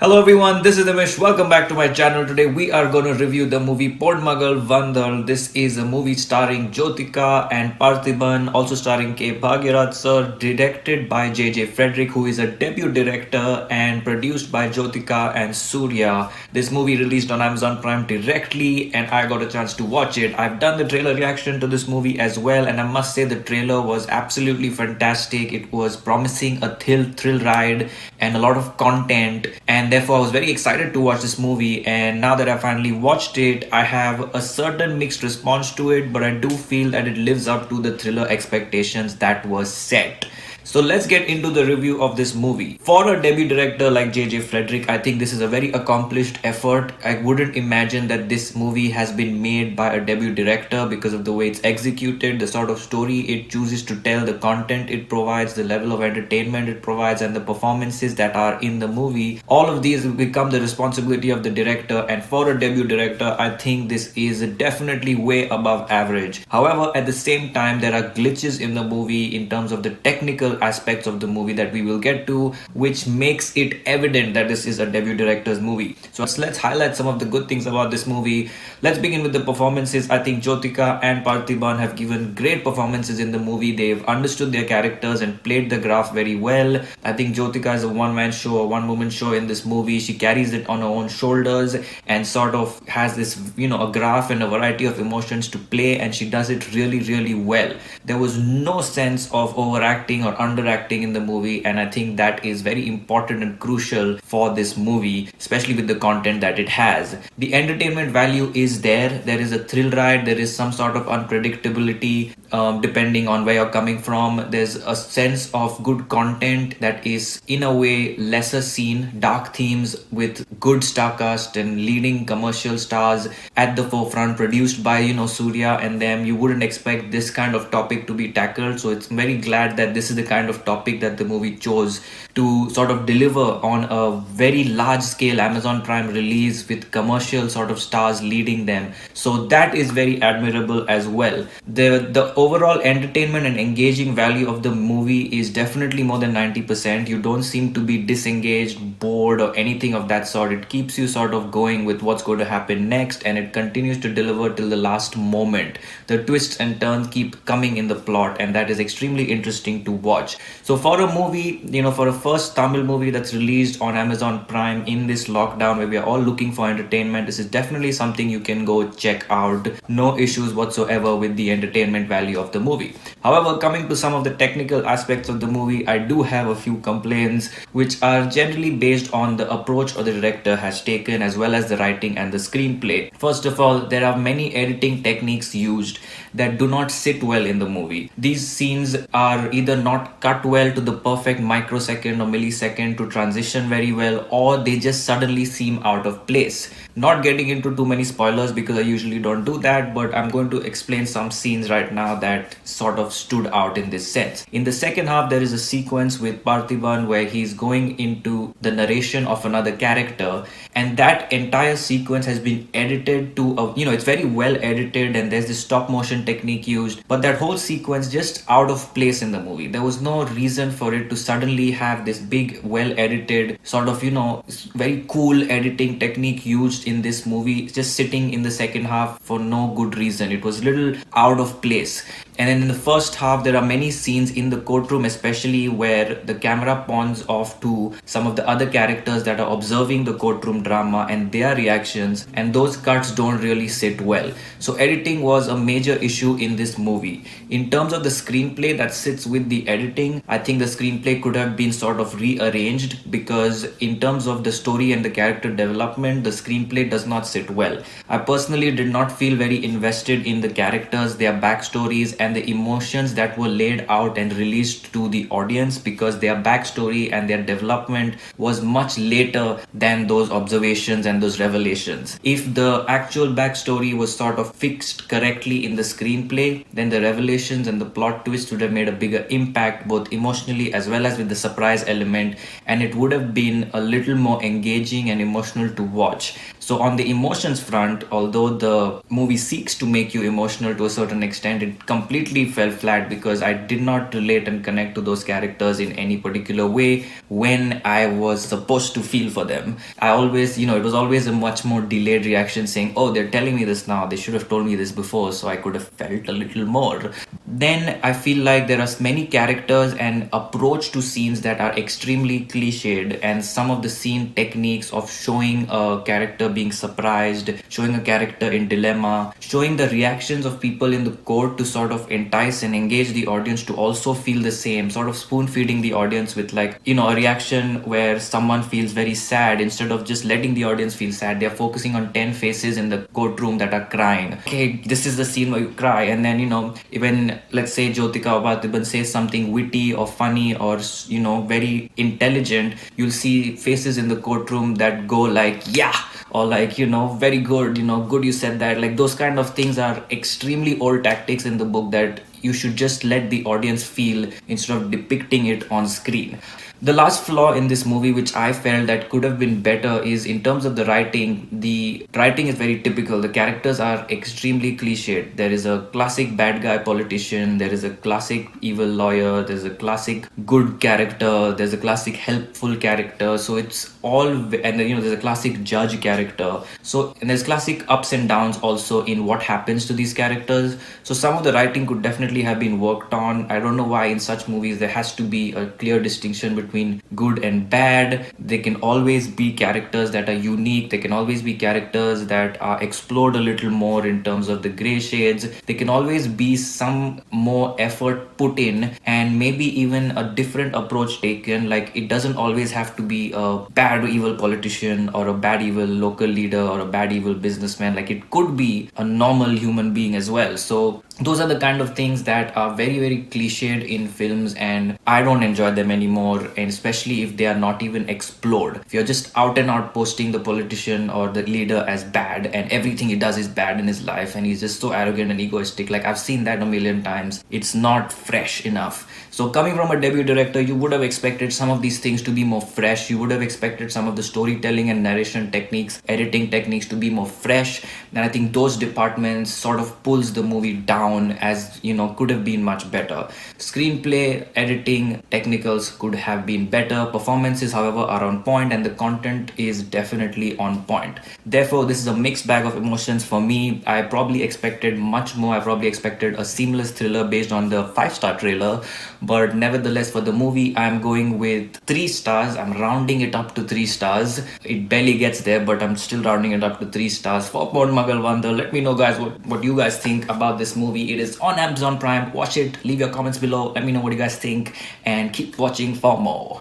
Hello everyone, this is Amish. Welcome back to my channel. Today we are going to review the movie Podmagal Vandal. This is a movie starring Jyotika and Parthiban, also starring K. Bhagirath sir, directed by J.J. Frederick, who is a debut director, and produced by Jyotika and Surya. This movie released on Amazon Prime directly, and I got a chance to watch it. I've done the trailer reaction to this movie as well, and I must say the trailer was absolutely fantastic. It was promising a thrill ride and a lot of content, and therefore I was very excited to watch this movie. And now that I finally watched it, I have a certain mixed response to it, but I do feel that it lives up to the thriller expectations that was set. So let's get into the review of this movie. For a debut director like J.J. Frederick, I think this is a very accomplished effort. I wouldn't imagine that this movie has been made by a debut director because of the way it's executed, the sort of story it chooses to tell, the content it provides, the level of entertainment it provides, and the performances that are in the movie. All of these will become the responsibility of the director, and for a debut director, I think this is definitely way above average. However, at the same time, there are glitches in the movie in terms of the technical aspects of the movie that we will get to, which makes it evident that this is a debut director's movie. So let's highlight some of the good things about this movie. Let's begin with the performances. I think Jyotika and Parthiban have given great performances in the movie. They've understood their characters and played the graph very well. I think Jyotika is a one-man show, a one-woman show in this movie. She carries it on her own shoulders and sort of has this, a graph and a variety of emotions to play, and she does it really, really well. There was no sense of overacting or underacting in the movie, and I think that is very important and crucial for this movie, especially with the content that it has. The entertainment value is there. There is a thrill ride, there is some sort of unpredictability depending on where you're coming from. There's a sense of good content that is in a way lesser seen, dark themes with good star cast and leading commercial stars at the forefront, produced by Surya and them. You wouldn't expect this kind of topic to be tackled, so it's very glad that this is the kind of topic that the movie chose to sort of deliver on a very large scale Amazon Prime release with commercial sort of stars leading them. So that is very admirable as well. The overall entertainment and engaging value of the movie is definitely more than 90%. You don't seem to be disengaged, bored, or anything of that sort. It keeps you sort of going with what's going to happen next, and it continues to deliver till the last moment. The twists and turns keep coming in the plot, and that is extremely interesting to watch. So for a movie, for a first Tamil movie that's released on Amazon Prime in this lockdown where we are all looking for entertainment, this is definitely something you can go check out. No issues whatsoever with the entertainment value of the movie. However, coming to some of the technical aspects of the movie, I do have a few complaints which are generally based on the approach or the director has taken, as well as the writing and the screenplay. First of all, there are many editing techniques used that do not sit well in the movie. These scenes are either not cut well to the perfect microsecond or millisecond to transition very well, or they just suddenly seem out of place. Not getting into too many spoilers because I usually don't do that, but I'm going to explain some scenes right now that sort of stood out in this sense. In the second half, there is a sequence with Parthiban where he's going into the narration of another character, and that entire sequence has been edited to it's very well edited, and there's this stop motion technique used, but that whole sequence just out of place in the movie. There was no reason for it to suddenly have this big well edited sort of very cool editing technique used in this movie, just sitting in the second half for no good reason. It was a little out of place. And then in the first half, there are many scenes in the courtroom, especially where the camera pawns off to some of the other characters that are observing the courtroom drama and their reactions, and those cuts don't really sit well. So editing was a major issue in this movie. In terms of the screenplay that sits with the editing, I think the screenplay could have been sort of rearranged, because in terms of the story and the character development, the screenplay does not sit well. I personally did not feel very invested in the characters, their backstories, and the emotions that were laid out and released to the audience, because their backstory and their development was much later than those observations and those revelations. If the actual backstory was sort of fixed correctly in the screenplay, then the revelations and the plot twist would have made a bigger impact, both emotionally as well as with the surprise element, and it would have been a little more engaging and emotional to watch. So on the emotions front, although the movie seeks to make you emotional to a certain extent, it completely fell flat because I did not relate and connect to those characters in any particular way when I was supposed to feel for them. I always, it was always a much more delayed reaction saying, oh, they're telling me this now. They should have told me this before so I could have felt a little more. Then I feel like there are many characters and approach to scenes that are extremely cliched, and some of the scene techniques of showing a character being surprised, showing a character in dilemma, showing the reactions of people in the court to sort of entice and engage the audience to also feel the same, sort of spoon feeding the audience with, like, a reaction where someone feels very sad. Instead of just letting the audience feel sad, they're focusing on 10 faces in the courtroom that are crying. Okay, this is the scene where you cry. And then, when, let's say, Jyotika or Parthiban says something witty or funny or, very intelligent, you'll see faces in the courtroom that go like, yeah, or like, very good, good you said that. Like, those kind of things are extremely old tactics in the book that you should just let the audience feel instead of depicting it on screen. The last flaw in this movie, which I felt that could have been better, is in terms of the writing. The writing is very typical. The characters are extremely cliched. There is a classic bad guy politician, there is a classic evil lawyer, there's a classic good character, there's a classic helpful character. So it's all, and then, there's a classic judge character. So, and there's classic ups and downs also in what happens to these characters. So some of the writing could definitely have been worked on. I don't know why in such movies there has to be a clear distinction between good and bad. There can always be characters that are unique. There can always be characters that are explored a little more in terms of the gray shades. There can always be some more effort put in, and maybe even a different approach taken. Like, it doesn't always have to be a bad evil politician or a bad evil local leader or a bad evil businessman. Like, it could be a normal human being as well. So those are the kind of things that are very, very cliched in films, and I don't enjoy them anymore. And especially if they are not even explored. If you're just out and out posting the politician or the leader as bad, and everything he does is bad in his life, and he's just so arrogant and egoistic, like, I've seen that a million times, it's not fresh enough. So coming from a debut director, you would have expected some of these things to be more fresh. You would have expected some of the storytelling and narration techniques, editing techniques to be more fresh. And I think those departments sort of pulls the movie down, as could have been much better. Screenplay, editing, technicals could have been better. Performances, however, are on point, and the content is definitely on point. Therefore, this is a mixed bag of emotions for me. I probably expected much more. I probably expected a seamless thriller based on the 5-star trailer. But nevertheless, for the movie, I'm going with 3 stars. I'm rounding it up to 3 stars. It barely gets there, but I'm still rounding it up to 3 stars for Porn Muggle Vandal. Let me know, guys, what you guys think about this movie. It is on Amazon Prime. Watch it. Leave your comments below. Let me know what you guys think, and keep watching for more.